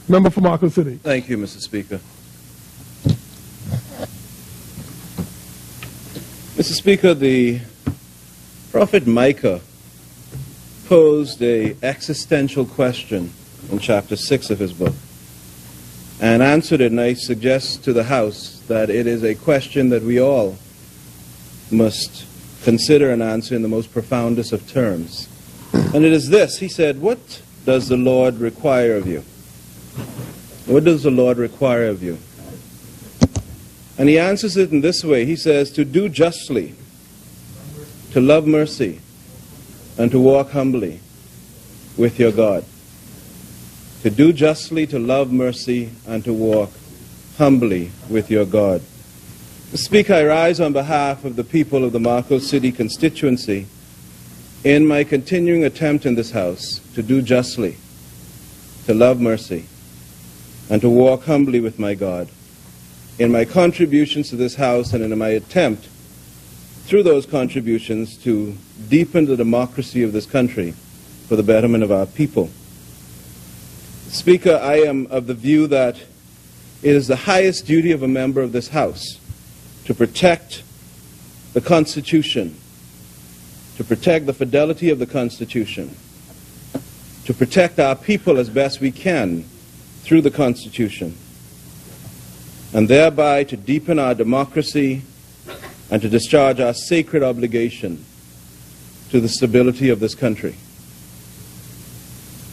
Member for Marco City. Thank you, Mr. Speaker. Mr. Speaker, the prophet Micah posed an existential question in chapter 6 of his book and answered it, and I suggest to the House that it is a question that we all must consider and answer in the most profoundest of terms. And it is this. He said, "What does the Lord require of you? What does the Lord require of you?" And he answers it in this way. He says, "To do justly, to love mercy, and to walk humbly with your God." To do justly, to love mercy, and to walk humbly with your God. Mr. Speaker, I rise on behalf of the people of the Marco City constituency in my continuing attempt in this House to do justly, to love mercy, and to walk humbly with my God, in my contributions to this House and in my attempt, through those contributions, to deepen the democracy of this country for the betterment of our people. Speaker, I am of the view that it is the highest duty of a member of this House to protect the Constitution, to protect the fidelity of the Constitution, to protect our people as best we can through the Constitution, and thereby to deepen our democracy and to discharge our sacred obligation to the stability of this country.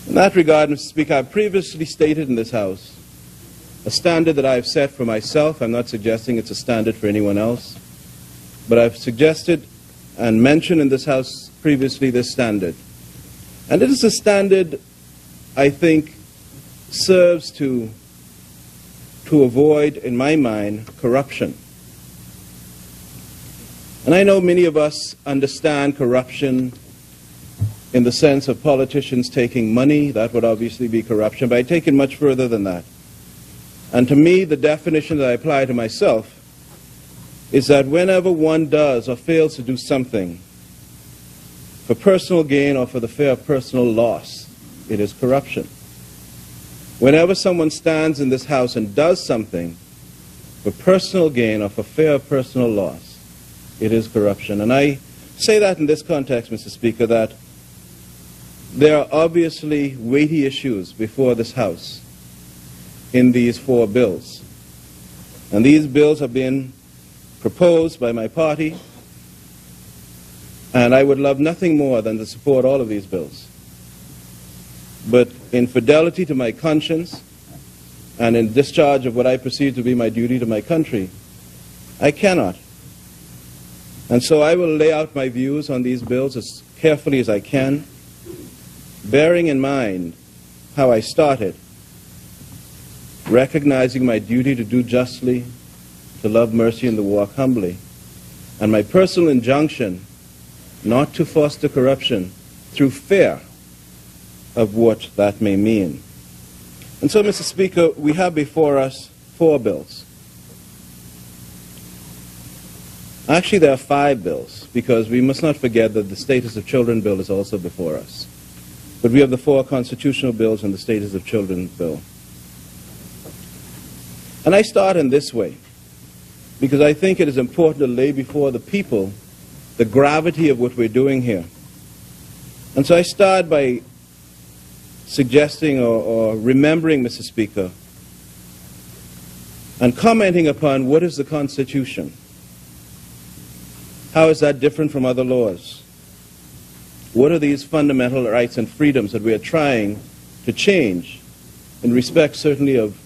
In that regard, Mr. Speaker, I have previously stated in this House a standard that I have set for myself. I'm not suggesting it's a standard for anyone else, but I've suggested and mentioned in this House previously this standard. And it is a standard I think serves to avoid, in my mind, corruption. And I know many of us understand corruption in the sense of politicians taking money. That would obviously be corruption, but I take it much further than that. And to me, the definition that I apply to myself is that whenever one does or fails to do something for personal gain or for the fear of personal loss, it is corruption. Whenever someone stands in this House and does something for personal gain or for fear of personal loss, it is corruption. And I say that in this context, Mr. Speaker, that there are obviously weighty issues before this House in these 4 bills. And these bills have been proposed by my party, and I would love nothing more than to support all of these bills. But in fidelity to my conscience and in discharge of what I perceive to be my duty to my country, I cannot. And so I will lay out my views on these bills as carefully as I can, bearing in mind how I started, recognizing my duty to do justly, to love mercy, and to walk humbly, and my personal injunction not to foster corruption through fear of what that may mean. And so, Mr. Speaker, we have before us 4 bills. Actually, there are 5 bills, because we must not forget that the Status of Children bill is also before us. But we have the 4 constitutional bills and the Status of Children bill. And I start in this way, because I think it is important to lay before the people the gravity of what we're doing here. And so I start by suggesting or remembering, Mr. Speaker, and commenting upon what is the Constitution. How is that different from other laws? What are these fundamental rights and freedoms that we are trying to change in respect, certainly, of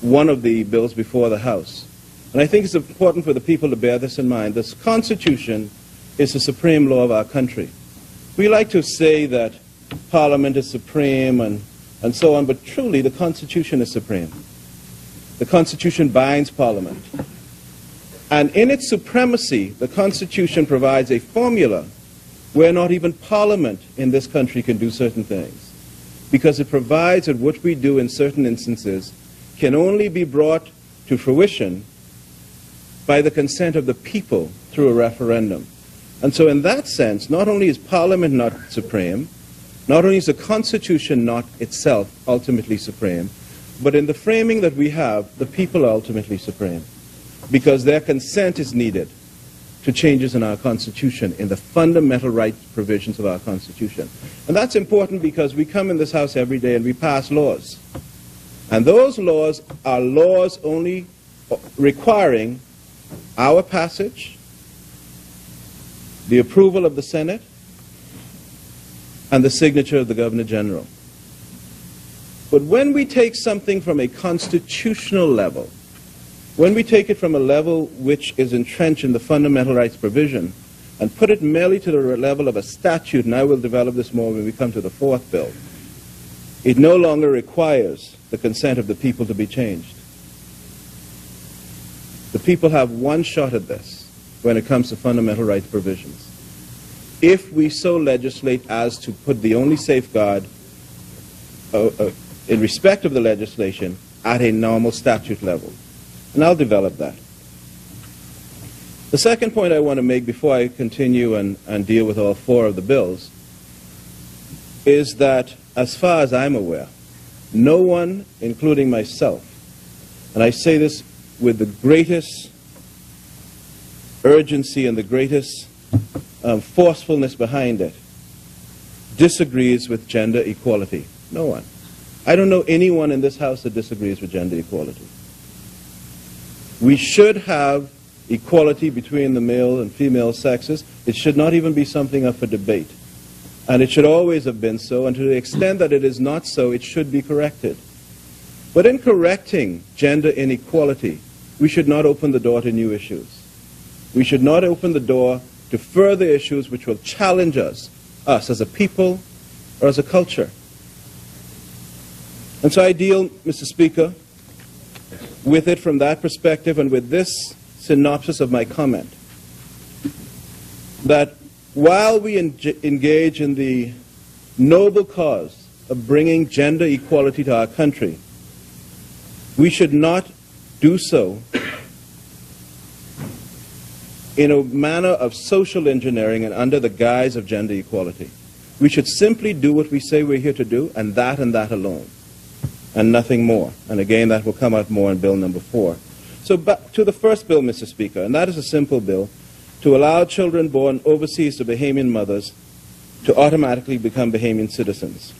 one of the bills before the House? And I think it's important for the people to bear this in mind. This Constitution is the supreme law of our country. We like to say that Parliament is supreme and so on, but truly the Constitution is supreme. The Constitution binds Parliament. And in its supremacy, the Constitution provides a formula where not even Parliament in this country can do certain things, because it provides that what we do in certain instances can only be brought to fruition by the consent of the people through a referendum. And so in that sense, not only is Parliament not supreme, not only is the Constitution not itself ultimately supreme, But in the framing that we have, the people are ultimately supreme, because their consent is needed to changes in our Constitution, in the fundamental rights provisions of our Constitution. And that's important because we come in this house every day and we pass laws. And those laws are laws only requiring our passage, the approval of the Senate, and the signature of the Governor General. But when we take something from a constitutional level, when we take it from a level which is entrenched in the fundamental rights provision and put it merely to the level of a statute, and I will develop this more when we come to the fourth bill, it no longer requires the consent of the people to be changed. The people have one shot at this when it comes to fundamental rights provisions. If we so legislate as to put the only safeguard in respect of the legislation at a normal statute level. And I'll develop that. The second point I want to make before I continue and deal with all four of the bills is that, as far as I'm aware, no one, including myself, and I say this with the greatest urgency and the greatest forcefulness behind it, disagrees with gender equality. No one. I don't know anyone in this house that disagrees with gender equality. We should have equality between the male and female sexes. It should not even be something up for debate. And it should always have been so, and to the extent that it is not so, it should be corrected. But in correcting gender inequality, we should not open the door to new issues. We should not open the door to further issues which will challenge us as a people or as a culture. And so I deal, Mr. Speaker, with it from that perspective and with this synopsis of my comment, that while we engage in the noble cause of bringing gender equality to our country, we should not do so in a manner of social engineering and under the guise of gender equality. We should simply do what we say we're here to do, and that alone, and nothing more. And again, that will come out more in Bill number 4. So back to the first bill, Mr. Speaker, and that is a simple bill to allow children born overseas to Bahamian mothers to automatically become Bahamian citizens.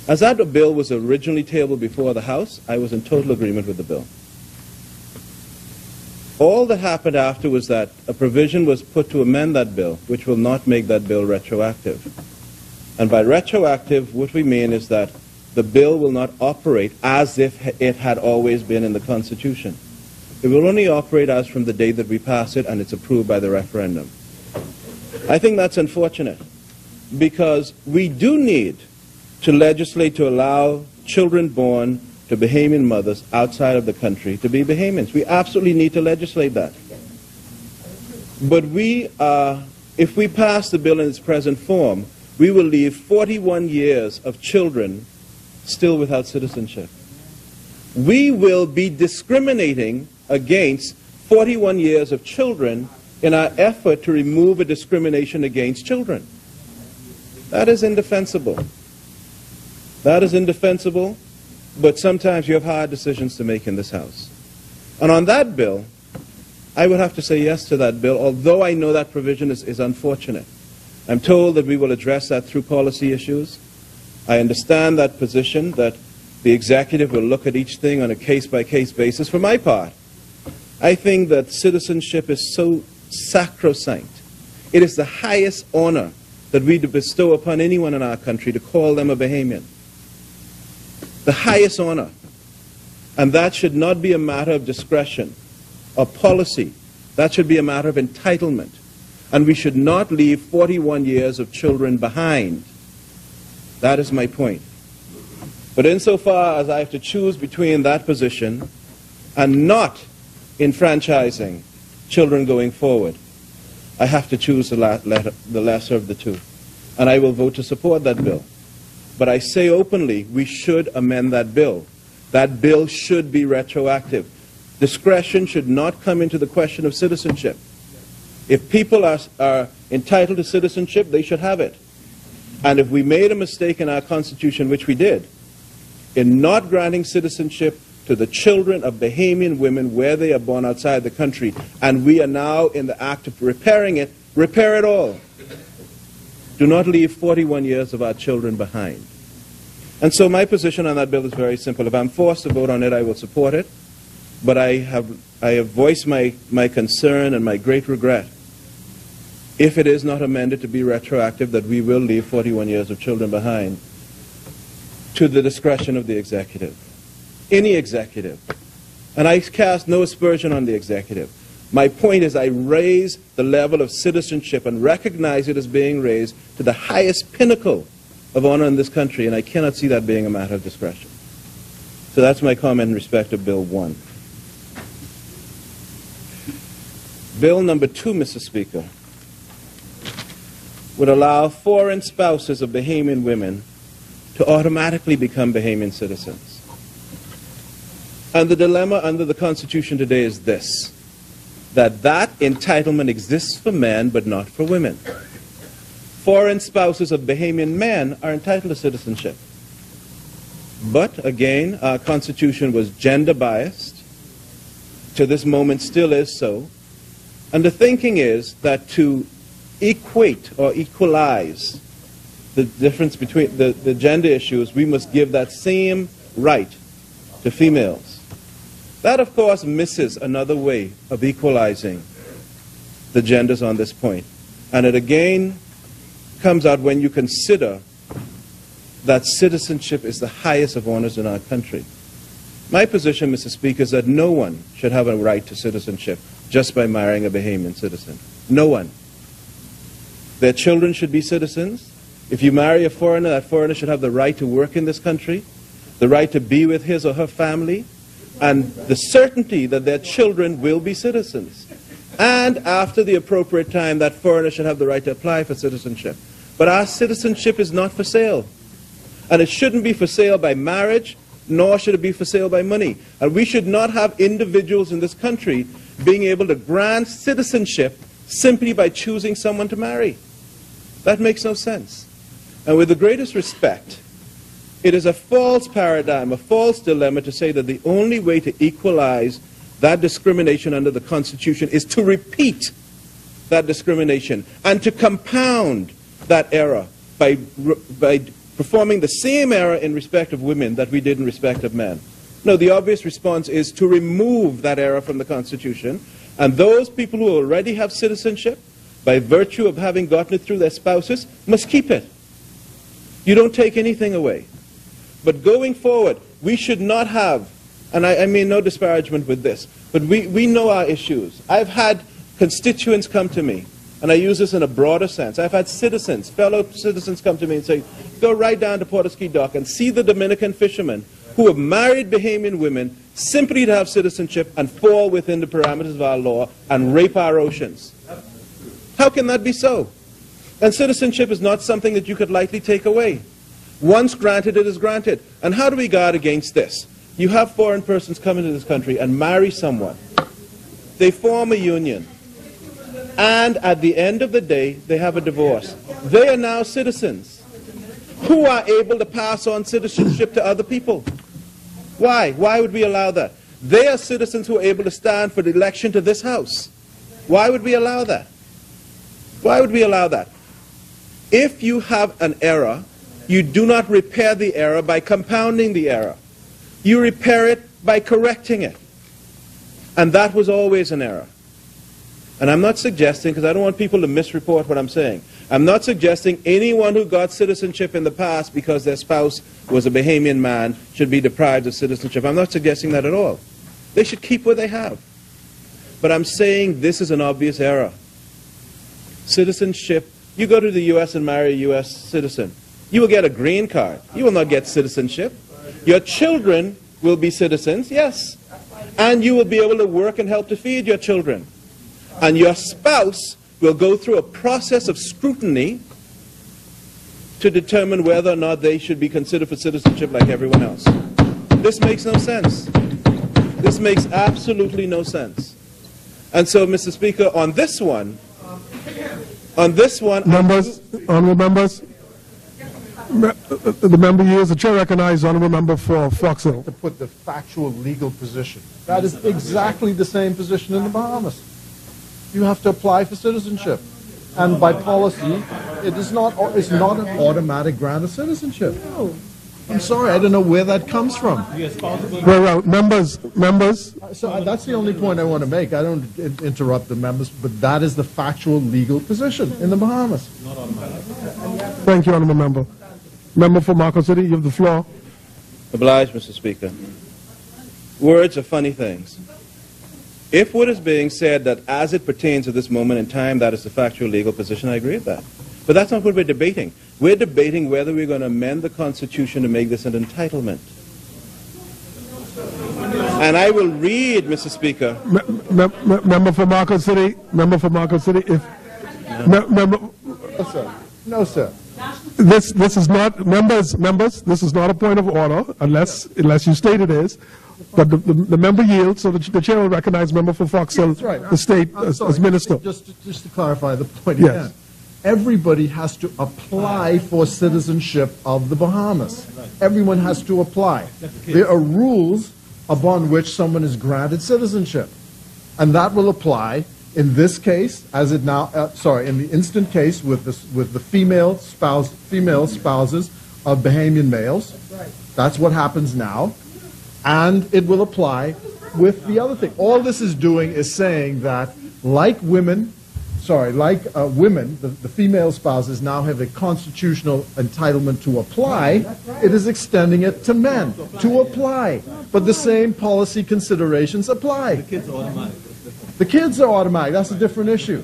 As that bill was originally tabled before the House, I was in total agreement with the bill. All that happened after was that a provision was put to amend that bill, which will not make that bill retroactive. And by retroactive, what we mean is that the bill will not operate as if it had always been in the Constitution. It will only operate as from the date that we pass it and it's approved by the referendum. I think that's unfortunate, because we do need to legislate to allow children born to Bahamian mothers outside of the country to be Bahamians. We absolutely need to legislate that. But if we pass the bill in its present form, we will leave 41 years of children still without citizenship. We will be discriminating against 41 years of children in our effort to remove a discrimination against children. That is indefensible. That is indefensible, but sometimes you have hard decisions to make in this House. And on that bill, I would have to say yes to that bill, although I know that provision is unfortunate. I'm told that we will address that through policy issues. I understand that position, that the executive will look at each thing on a case-by-case basis. For my part, I think that citizenship is so sacrosanct. It is the highest honor that we bestow upon anyone in our country to call them a Bahamian. The highest honor. And that should not be a matter of discretion or policy. That should be a matter of entitlement. And we should not leave 41 years of children behind. That is my point. But insofar as I have to choose between that position and not enfranchising children going forward, I have to choose the lesser of the two. And I will vote to support that bill. But I say openly, we should amend that bill. That bill should be retroactive. Discretion should not come into the question of citizenship. If people are entitled to citizenship, they should have it. And if we made a mistake in our Constitution, which we did, in not granting citizenship to the children of Bahamian women where they are born outside the country, and we are now in the act of repairing it. Repair it all. Do not leave 41 years of our children behind. And so my position on that bill is very simple. If I'm forced to vote on it, I will support it. But I have voiced my concern and my great regret, if it is not amended to be retroactive, that we will leave 41 years of children behind to the discretion of the executive. Any executive. And I cast no aspersion on the executive. My point is I raise the level of citizenship and recognize it as being raised to the highest pinnacle of honor in this country, and I cannot see that being a matter of discretion. So that's my comment in respect of Bill 1. Bill number 2, Mr. Speaker, would allow foreign spouses of Bahamian women to automatically become Bahamian citizens. And the dilemma under the Constitution today is this, that entitlement exists for men but not for women. Foreign spouses of Bahamian men are entitled to citizenship. But, again, our Constitution was gender biased. To this moment still is so. And the thinking is that to equate or equalize the difference between the gender issues, we must give that same right to females. That, of course, misses another way of equalizing the genders on this point. And it again comes out when you consider that citizenship is the highest of honors in our country. My position, Mr. Speaker, is that no one should have a right to citizenship just by marrying a Bahamian citizen. No one. Their children should be citizens. If you marry a foreigner, that foreigner should have the right to work in this country, the right to be with his or her family, and the certainty that their children will be citizens. And after the appropriate time, that foreigner should have the right to apply for citizenship. But our citizenship is not for sale. And it shouldn't be for sale by marriage, nor should it be for sale by money. And we should not have individuals in this country being able to grant citizenship simply by choosing someone to marry. That makes no sense. And with the greatest respect, it is a false paradigm, a false dilemma to say that the only way to equalize that discrimination under the Constitution is to repeat that discrimination and to compound that error by performing the same error in respect of women that we did in respect of men. No, the obvious response is to remove that error from the Constitution, and those people who already have citizenship, by virtue of having gotten it through their spouses, must keep it. You don't take anything away. But going forward, we should not have, and I mean no disparagement with this, but we know our issues. I've had constituents come to me, and I use this in a broader sense. I've had citizens, fellow citizens come to me and say, go right down to Portuguese Dock and see the Dominican fishermen who have married Bahamian women simply to have citizenship and fall within the parameters of our law and rape our oceans. How can that be so? And citizenship is not something that you could lightly take away. Once granted, it is granted. And how do we guard against this? You have foreign persons come into this country and marry someone. They form a union. And at the end of the day, they have a divorce. They are now citizens who are able to pass on citizenship to other people. Why? Why would we allow that? They are citizens who are able to stand for the election to this House. Why would we allow that? Why would we allow that? If you have an error, you do not repair the error by compounding the error. You repair it by correcting it. And that was always an error. And I'm not suggesting, because I don't want people to misreport what I'm saying, I'm not suggesting anyone who got citizenship in the past because their spouse was a Bahamian man should be deprived of citizenship. I'm not suggesting that at all. They should keep what they have. But I'm saying this is an obvious error. Citizenship, you go to the U.S. and marry a U.S. citizen. You will get a green card. You will not get citizenship. Your children will be citizens, yes. And you will be able to work and help to feed your children. And your spouse will go through a process of scrutiny to determine whether or not they should be considered for citizenship like everyone else. This makes no sense. This makes absolutely no sense. And so, Mr. Speaker, on this one, members, honorable members, The member yields. The chair recognizes honourable member for Foxhill. To put the factual legal position. That is exactly the same position in the Bahamas. You have to apply for citizenship. And by policy, it's not an automatic grant of citizenship. No. I'm sorry, I don't know where that comes from. Well, members. So that's the only point I want to make. I don't interrupt the members, but that is the factual legal position in the Bahamas. Thank you, honourable member. Member for Marco City, you have the floor. Obliged, Mr. Speaker. Words are funny things. If what is being said that as it pertains to this moment in time, that is the factual legal position, I agree with that. But that's not what we're debating. We're debating whether we're going to amend the Constitution to make this an entitlement. And I will read, Mr. Speaker. Member for Marco City. Member for Marco City. No, sir. No, sir. This is not members. This is not a point of order unless you state it is. But the member yields, so the chair will recognize member for Foxhill, right. The state as minister. Just to clarify the point yes. again. Everybody has to apply for citizenship of the Bahamas. Everyone has to apply. There are rules upon which someone is granted citizenship. And that will apply in this case, as it now, in the instant case with the female spouses of Bahamian males. That's what happens now. And it will apply with the other thing. All this is doing is saying that like women, the female spouses now have a constitutional entitlement to apply. It is extending it to men to apply. But the same policy considerations apply. The kids are automatic. The kids are automatic. That's a different issue.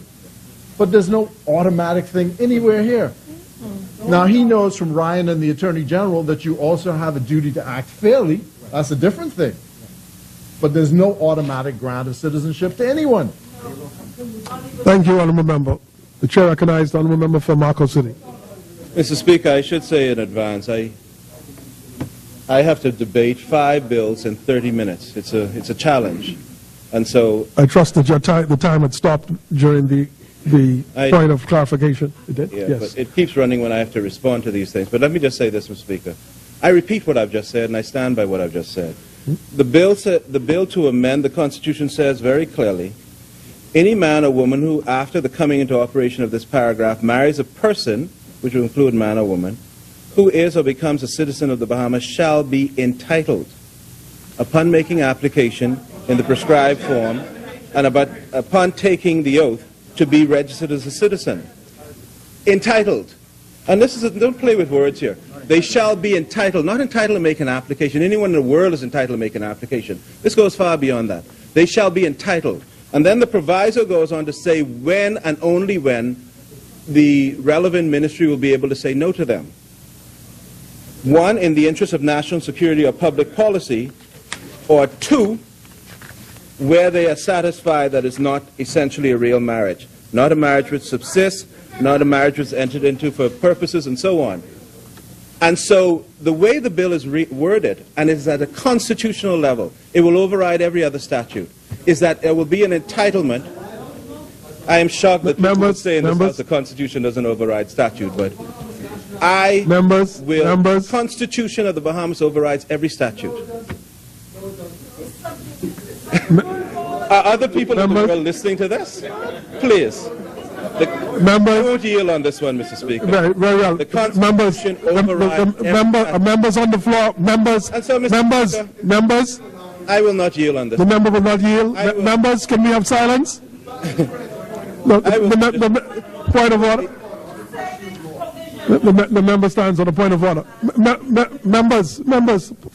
But there's no automatic thing anywhere here. Now, he knows from Ryan and the Attorney General that you also have a duty to act fairly. That's a different thing. But there's no automatic grant of citizenship to anyone. Thank you, honourable member. The chair recognized honourable member for Marco City. Mr. Speaker, I should say in advance, I have to debate 5 bills in 30 minutes. It's a challenge. And so I trust that the time had stopped during the point of clarification. It did? Yeah, yes. But it keeps running when I have to respond to these things. But let me just say this, Mr. Speaker. I repeat what I've just said, and I stand by what I've just said. The bill to amend the Constitution says very clearly, any man or woman who, after the coming into operation of this paragraph, marries a person, which will include man or woman, who is or becomes a citizen of the Bahamas shall be entitled, upon making application in the prescribed form and upon taking the oath, to be registered as a citizen. Entitled. And this is don't play with words here. They shall be entitled, not entitled to make an application. Anyone in the world is entitled to make an application. This goes far beyond that. They shall be entitled. And then the proviso goes on to say when and only when the relevant ministry will be able to say no to them. 1, in the interest of national security or public policy, or 2, where they are satisfied that it's not essentially a real marriage. Not a marriage which subsists, not a marriage which is entered into for purposes, and so on. And so the way the bill is worded, and is at a constitutional level, it will override every other statute, is that there will be an entitlement. I am shocked that people would say in this House the Constitution doesn't override statute, but the Constitution of the Bahamas overrides every statute. Are other people in the world listening to this? Please. I won't yield on this one, Mr. Speaker. Very well. The Constitution overrides members on the floor. Members. I will not yield on this. The member will not yield. Members, can we have silence? No, point of order. The member stands on a point of order. Members,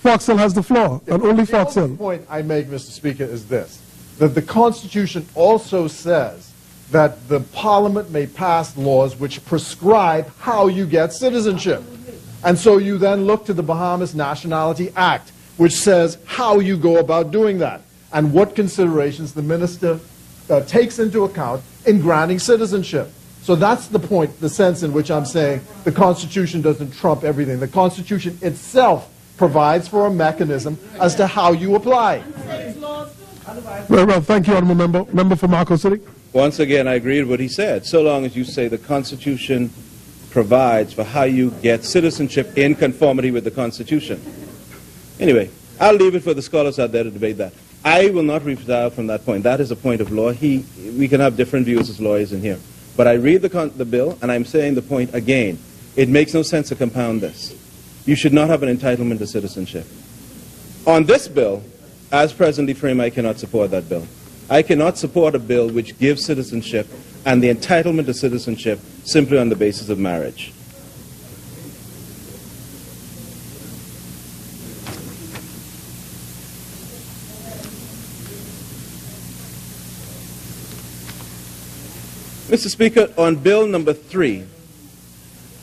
Foxhill has the floor, and only Foxhill. The point I make, Mr. Speaker, is this, that the Constitution also says that the Parliament may pass laws which prescribe how you get citizenship. And so you then look to the Bahamas Nationality Act, which says how you go about doing that, and what considerations the minister takes into account in granting citizenship. So that's the point, the sense in which I'm saying the Constitution doesn't trump everything. The Constitution itself provides for a mechanism as to how you apply. Very well, thank you, honourable member. Member for Marco City. Once again, I agree with what he said. So long as you say the Constitution provides for how you get citizenship in conformity with the Constitution. Anyway, I'll leave it for the scholars out there to debate that. I will not retire from that point. That is a point of law. We can have different views as lawyers in here. But I read the bill, and I'm saying the point again. It makes no sense to compound this. You should not have an entitlement to citizenship. On this bill, as presently framed, I cannot support that bill. I cannot support a bill which gives citizenship and the entitlement to citizenship simply on the basis of marriage. Mr. Speaker, on Bill number 3.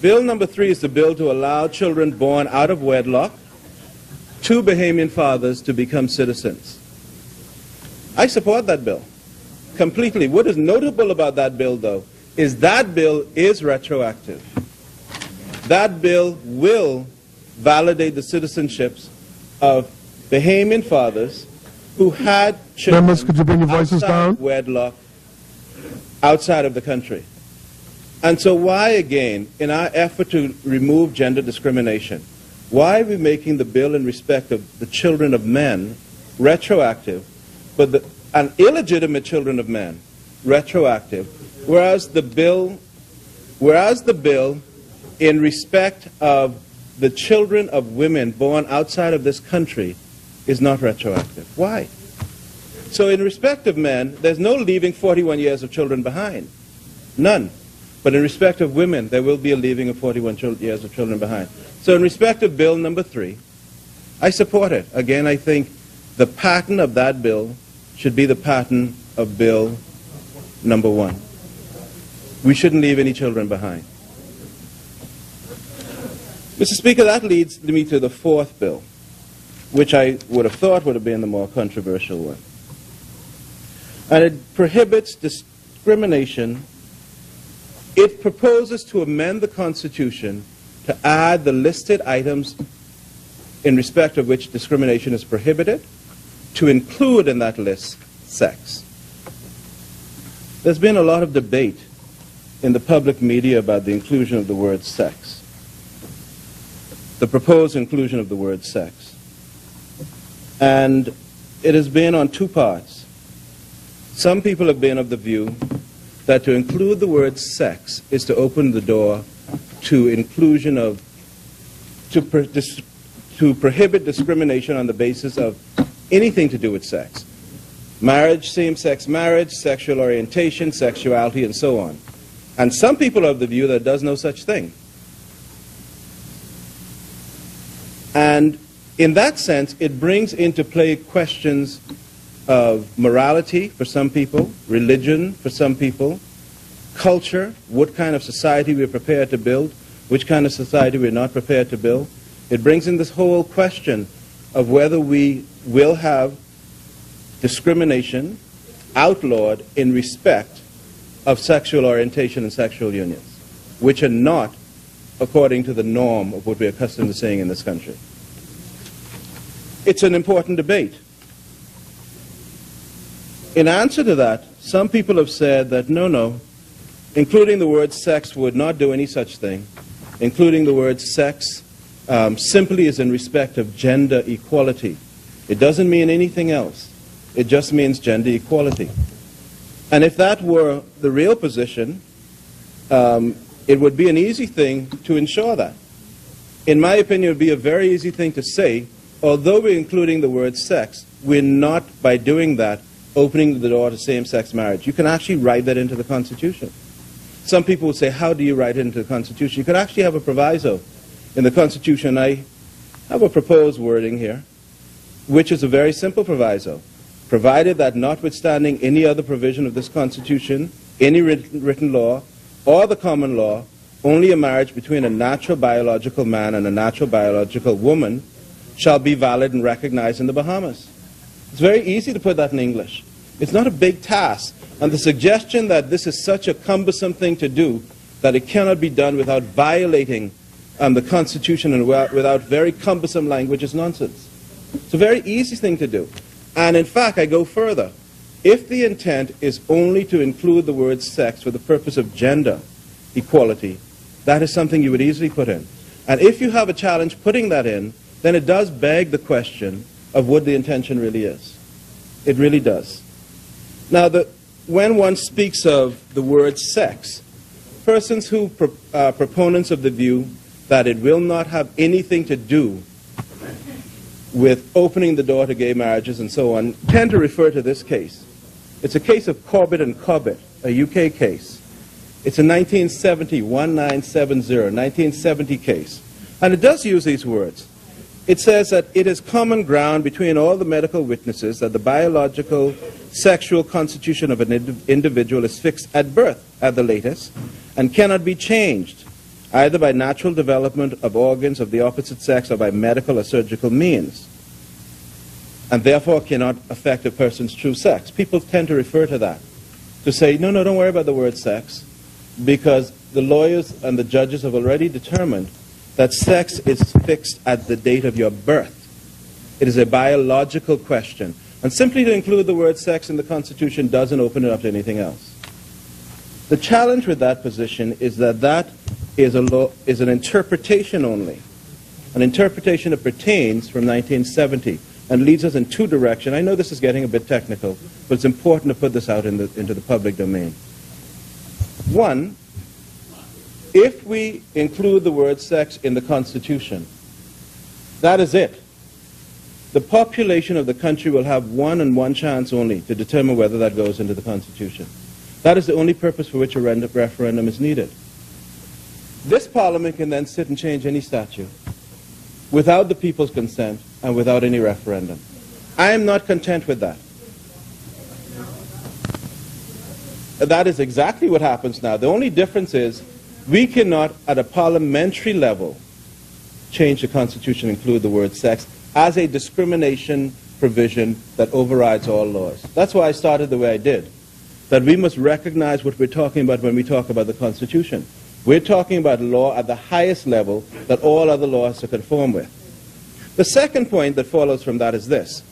Bill number 3 is the bill to allow children born out of wedlock to Bahamian fathers to become citizens. I support that bill completely. What is notable about that bill, though, is that bill is retroactive. That bill will validate the citizenships of Bahamian fathers who had children Members, could you bring your voices down? Wedlock outside of the country. And so why, again, in our effort to remove gender discrimination, why are we making the bill in respect of the children of men retroactive, but an illegitimate children of men retroactive, whereas the bill in respect of the children of women born outside of this country is not retroactive? Why? So in respect of men, there's no leaving 41 years of children behind. None. But in respect of women, there will be a leaving of 41 years of children behind. So in respect of Bill number 3, I support it. Again, I think the pattern of that bill should be the pattern of Bill number 1. We shouldn't leave any children behind. Mr. Speaker, that leads me to the 4th bill, which I would have thought would have been the more controversial one. And it prohibits discrimination. It proposes to amend the Constitution to add the listed items in respect of which discrimination is prohibited, to include in that list sex. There's been a lot of debate in the public media about the inclusion of the word sex, the proposed inclusion of the word sex. And it has been on 2 parts. Some people have been of the view that to include the word sex is to open the door to inclusion of, to prohibit discrimination on the basis of anything to do with sex. Marriage, same-sex marriage, sexual orientation, sexuality, and so on. And some people are of the view that it does no such thing. And in that sense, it brings into play questions of morality for some people, religion for some people, culture, what kind of society we're prepared to build, which kind of society we're not prepared to build. It brings in this whole question of whether we will have discrimination outlawed in respect of sexual orientation and sexual unions, which are not according to the norm of what we're accustomed to seeing in this country. It's an important debate. In answer to that, some people have said that no, including the word sex would not do any such thing. Including the word sex simply is in respect of gender equality. It doesn't mean anything else. It just means gender equality. And if that were the real position, it would be an easy thing to ensure that. In my opinion, it would be a very easy thing to say, although we're including the word sex, we're not, by doing that, opening the door to same-sex marriage. You can actually write that into the Constitution. Some people would say, how do you write it into the Constitution? You could actually have a proviso in the Constitution. I have a proposed wording here, which is a very simple proviso. Provided that notwithstanding any other provision of this Constitution, any written law, or the common law, only a marriage between a natural biological man and a natural biological woman shall be valid and recognized in the Bahamas. It's very easy to put that in English. It's not a big task. And the suggestion that this is such a cumbersome thing to do that it cannot be done without violating the Constitution and without very cumbersome language is nonsense. It's a very easy thing to do. And in fact, I go further. If the intent is only to include the word sex for the purpose of gender equality, That is something you would easily put in. And if you have a challenge putting that in, then it does beg the question of what the intention really is. It really does. Now, when one speaks of the word sex, persons who are proponents of the view that it will not have anything to do with opening the door to gay marriages and so on, tend to refer to this case. It's a case of Corbett and Cobbett, a UK case. It's a 1970 case. And it does use these words. It says that it is common ground between all the medical witnesses that the biological sexual constitution of an individual is fixed at birth, at the latest, and cannot be changed, either by natural development of organs of the opposite sex or by medical or surgical means, and therefore cannot affect a person's true sex. People tend to refer to that, to say, no, don't worry about the word sex, because the lawyers and the judges have already determined that sex is fixed at the date of your birth. It is a biological question. And simply to include the word sex in the Constitution doesn't open it up to anything else. The challenge with that position is that that is an interpretation only, an interpretation that pertains from 1970 and leads us in two directions. I know this is getting a bit technical, but it's important to put this out into the public domain. One, if we include the word sex in the Constitution, that is it. The population of the country will have one chance only to determine whether that goes into the Constitution. That is the only purpose for which a referendum is needed. This Parliament can then sit and change any statute without the people's consent and without any referendum. I am not content with that. That is exactly what happens now. The only difference is we cannot, at a parliamentary level, change the Constitution and include the word sex as a discrimination provision that overrides all laws. That's why I started the way I did, that we must recognize what we're talking about when we talk about the Constitution. We're talking about law at the highest level that all other laws to conform with. The second point that follows from that is this,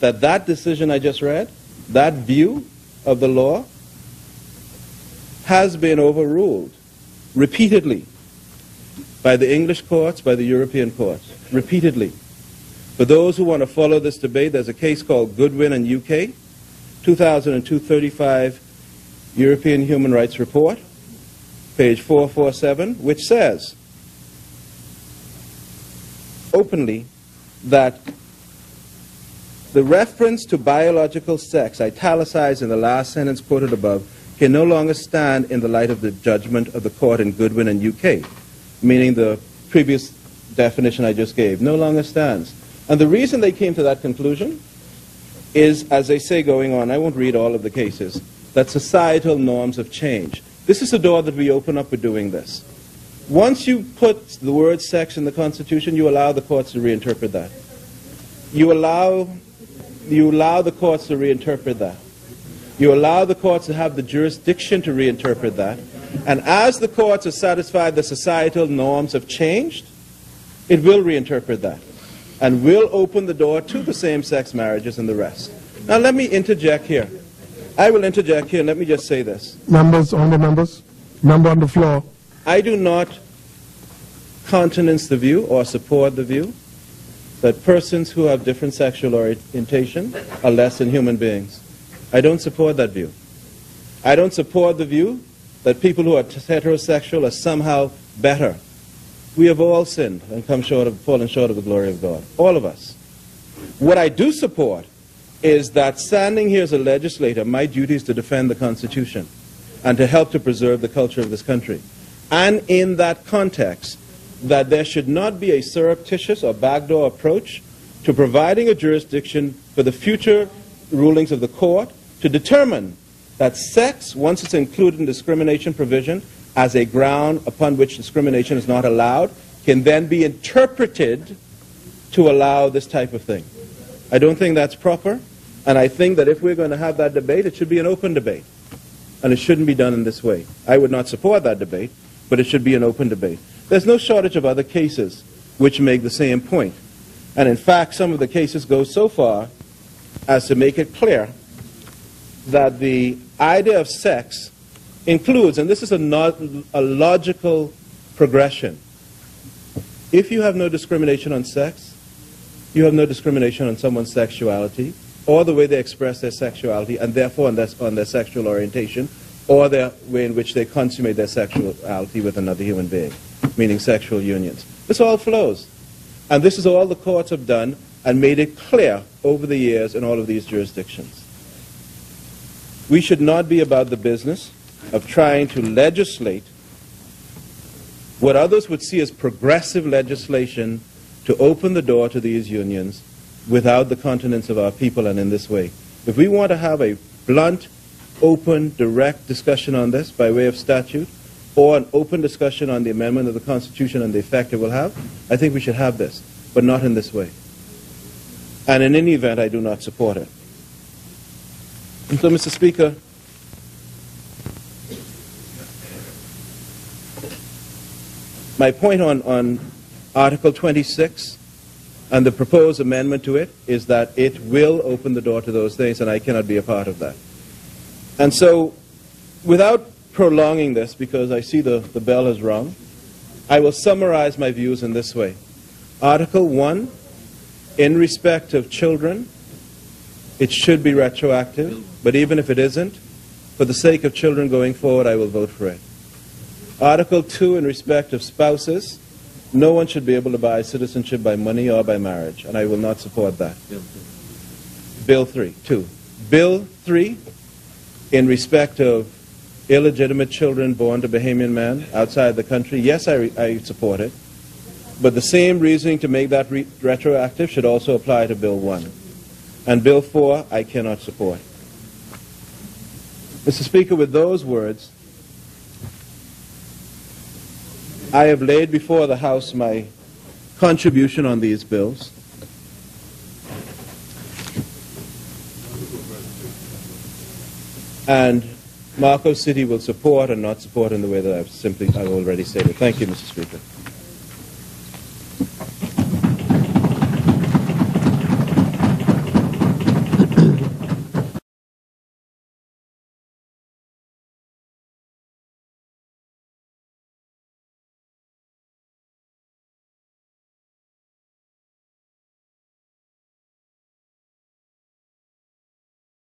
that decision I just read, that view of the law, has been overruled repeatedly by the English courts, by the European courts, repeatedly. For those who want to follow this debate, there's a case called Goodwin in UK, 2002 35 European Human Rights Report, page 447, which says openly that the reference to biological sex, italicized in the last sentence quoted above, can no longer stand in the light of the judgment of the court in Goodwin and UK, meaning the previous definition I just gave, no longer stands. And the reason they came to that conclusion is, as they say going on, I won't read all of the cases, that societal norms have changed. This is a door that we open up with doing this. Once you put the word sex in the Constitution, you allow the courts to reinterpret that. You allow the courts to reinterpret that. You allow the courts to have the jurisdiction to reinterpret that. And as the courts are satisfied that societal norms have changed, it will reinterpret that and will open the door to the same-sex marriages and the rest. Now let me interject here. I will interject here and let me just say this. Members, honorable members, member on the floor. I do not countenance the view or support the view that persons who have different sexual orientation are less than human beings. I don't support that view. I don't support the view that people who are heterosexual are somehow better. We have all sinned and fallen short of the glory of God. All of us. What I do support is that standing here as a legislator, my duty is to defend the Constitution and to help to preserve the culture of this country. And in that context, that there should not be a surreptitious or backdoor approach to providing a jurisdiction for the future rulings of the court to determine that sex, once it's included in discrimination provision as a ground upon which discrimination is not allowed, can then be interpreted to allow this type of thing. I don't think that's proper, and I think that if we're going to have that debate, it should be an open debate, and it shouldn't be done in this way. I would not support that debate, but it should be an open debate. There's no shortage of other cases which make the same point, and in fact, some of the cases go so far as to make it clear that the idea of sex includes, and this is a logical progression. If you have no discrimination on sex, you have no discrimination on someone's sexuality, or the way they express their sexuality, and therefore on their sexual orientation, or the way in which they consummate their sexuality with another human being, meaning sexual unions. This all flows. And this is all the courts have done and made it clear over the years in all of these jurisdictions. We should not be about the business of trying to legislate what others would see as progressive legislation to open the door to these unions without the continence of our people and in this way. If we want to have a blunt, open, direct discussion on this by way of statute, or an open discussion on the amendment of the Constitution and the effect it will have, I think we should have this, but not in this way. And in any event, I do not support it. And so, Mr. Speaker, my point on Article 26 and the proposed amendment to it is that it will open the door to those things, and I cannot be a part of that. And so, without prolonging this, because I see the bell has rung, I will summarize my views in this way. Article 1, in respect of children, it should be retroactive, but even if it isn't, for the sake of children going forward, I will vote for it. Article 2, in respect of spouses, no one should be able to buy citizenship by money or by marriage, and I will not support that. Bill 3, 2. Bill 3, in respect of illegitimate children born to Bahamian men outside the country, yes, I support it. But the same reasoning to make that retroactive should also apply to Bill 1. And Bill 4, I cannot support. Mr. Speaker, with those words, I have laid before the House my contribution on these bills. And Marco City will support and not support in the way that I've already stated. Thank you, Mr. Speaker.